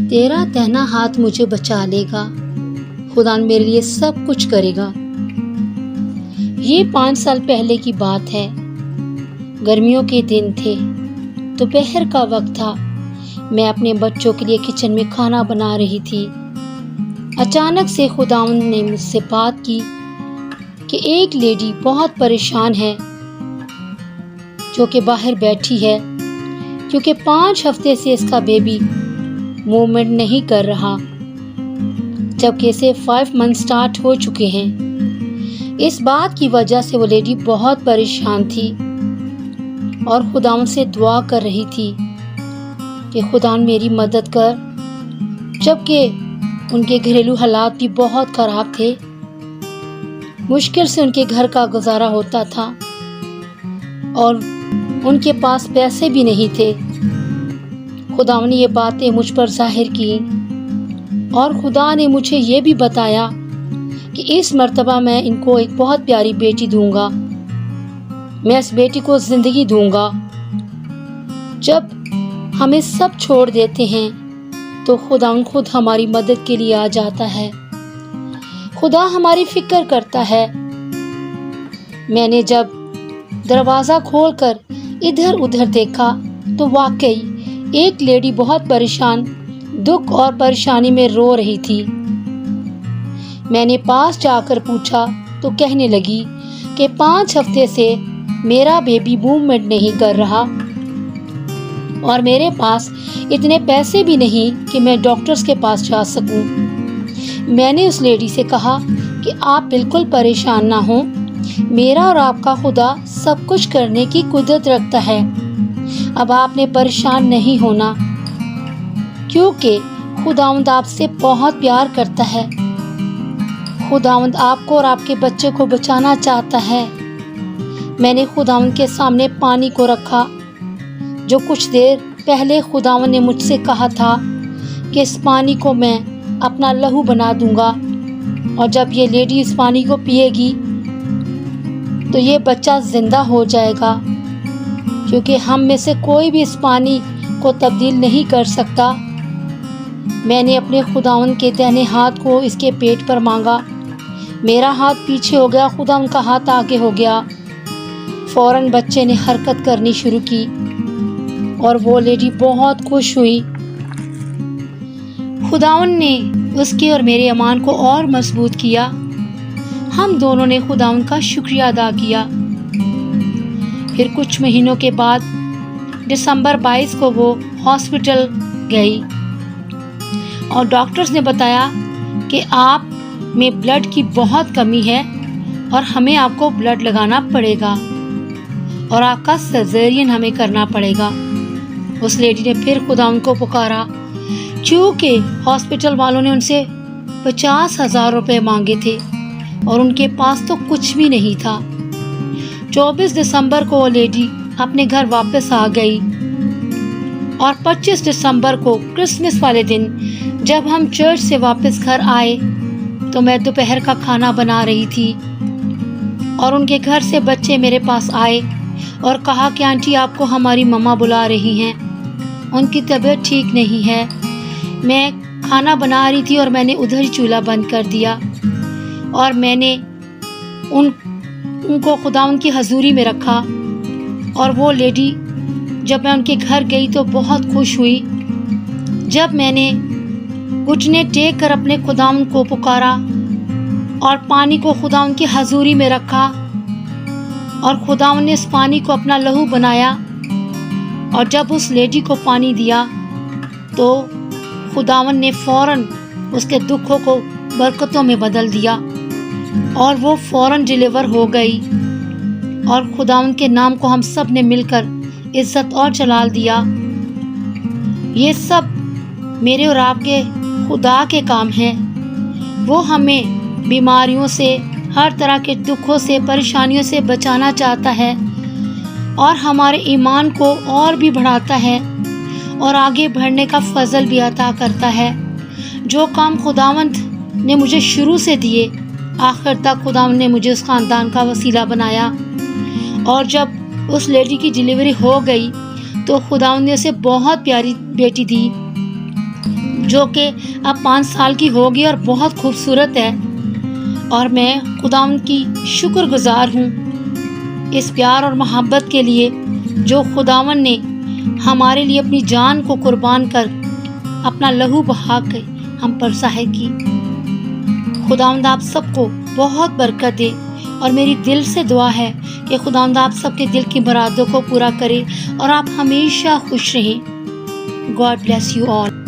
तेरा तहना हाथ मुझे बचा लेगा, खुदा मेरे लिए सब कुछ करेगा। ये 5 साल पहले की बात है। गर्मियों के दिन थे, दोपहर का वक्त था। मैं अपने बच्चों के लिए किचन में खाना बना रही थी। अचानक से खुदावंद ने मुझसे बात की कि एक लेडी बहुत परेशान है जो कि बाहर बैठी है, क्योंकि 5 हफ्ते से इसका बेबी मूवमेंट नहीं कर रहा, जबकि इसे 5 मंथ स्टार्ट हो चुके हैं। इस बात की वजह से वो लेडी बहुत परेशान थी और खुदावंद से दुआ कर रही थी कि खुदावंद मेरी मदद कर, जबकि उनके घरेलू हालात भी बहुत ख़राब थे। मुश्किल से उनके घर का गुजारा होता था और उनके पास पैसे भी नहीं थे। खुदा ने ये बातें मुझ पर जाहिर की और खुदा ने मुझे ये भी बताया कि इस मर्तबा मैं इनको एक बहुत प्यारी बेटी दूंगा। मैं इस बेटी को ज़िंदगी दूंगा। जब हमें सब छोड़ देते हैं तो खुदा खुद हमारी मदद के लिए आ जाता है। खुदा हमारी फिक्र करता है। मैंने जब दरवाज़ा खोलकर इधर उधर देखा तो वाकई एक लेडी बहुत परेशान, दुख और परेशानी में रो रही थी। मैंने पास जाकर पूछा तो कहने लगी कि 5 हफ्ते से मेरा बेबी मूवमेंट नहीं कर रहा और मेरे पास इतने पैसे भी नहीं कि मैं डॉक्टर्स के पास जा सकूं। मैंने उस लेडी से कहा कि आप बिल्कुल परेशान ना हो, मेरा और आपका खुदा सब कुछ करने की कुदरत रखता है। अब आपने परेशान नहीं होना, क्योंकि खुदावंद आपसे बहुत प्यार करता है। खुदावंद आपको और आपके बच्चे को बचाना चाहता है। मैंने खुदावंद के सामने पानी को रखा, जो कुछ देर पहले खुदावंद ने मुझसे कहा था कि इस पानी को मैं अपना लहू बना दूंगा और जब ये लेडी इस पानी को पिएगी तो ये बच्चा जिंदा हो जाएगा, क्योंकि हम में से कोई भी इस पानी को तब्दील नहीं कर सकता। मैंने अपने खुदावंद के दाहिने हाथ को इसके पेट पर मांगा। मेरा हाथ पीछे हो गया, खुदावंद का हाथ आगे हो गया। फौरन बच्चे ने हरकत करनी शुरू की और वो लेडी बहुत खुश हुई। खुदावंद ने उसके और मेरे ईमान को और मजबूत किया। हम दोनों ने खुदावंद का शुक्रिया अदा किया। फिर कुछ महीनों के बाद दिसंबर 22 को वो हॉस्पिटल गई और डॉक्टर्स ने बताया कि आप में ब्लड की बहुत कमी है और हमें आपको ब्लड लगाना पड़ेगा और आपका सर्जरियन हमें करना पड़ेगा। उस लेडी ने फिर खुदावंद को पुकारा, क्योंकि हॉस्पिटल वालों ने उनसे 50,000 रुपये मांगे थे और उनके पास तो कुछ भी नहीं था। 24 दिसंबर को वो लेडी अपने घर वापस आ गई और 25 दिसंबर को क्रिसमस वाले दिन जब हम चर्च से वापस घर आए तो मैं दोपहर का खाना बना रही थी और उनके घर से बच्चे मेरे पास आए और कहा कि आंटी आपको हमारी मम्मा बुला रही हैं, उनकी तबीयत ठीक नहीं है। मैं खाना बना रही थी और मैंने उधर ही चूल्हा बंद कर दिया और मैंने उनको खुदावंद की हजूरी में रखा और वो लेडी जब मैं उनके घर गई तो बहुत खुश हुई। जब मैंने घुटने टेक कर अपने खुदावंद को पुकारा और पानी को खुदावंद की हजूरी में रखा और खुदावंद ने इस पानी को अपना लहू बनाया और जब उस लेडी को पानी दिया तो खुदावंद ने फौरन उसके दुखों को बरकतों में बदल दिया और वो फौरन डिलीवर हो गई और खुदावंद के नाम को हम सब ने मिलकर इज्जत और जलाल दिया। ये सब मेरे और आपके खुदा के काम हैं। वो हमें बीमारियों से, हर तरह के दुखों से, परेशानियों से बचाना चाहता है और हमारे ईमान को और भी बढ़ाता है और आगे बढ़ने का फजल भी अता करता है। जो काम खुदावंद ने मुझे शुरू से दिए, आखिर तक खुदावंद ने मुझे उस ख़ानदान का वसीला बनाया और जब उस लेडी की डिलीवरी हो गई तो खुदावंद ने उसे बहुत प्यारी बेटी दी जो कि अब 5 साल की होगी और बहुत खूबसूरत है। और मैं खुदावंद की शुक्रगुजार हूँ इस प्यार और मोहब्बत के लिए जो खुदावंद ने हमारे लिए अपनी जान को कुर्बान कर अपना लहू बहा के हम पर ज़ाहिर की। खुदावंद आप सबको बहुत बरकत दे और मेरी दिल से दुआ है कि खुदावंद आप सबके दिल की मुरादों को पूरा करे और आप हमेशा खुश रहें। God bless you all.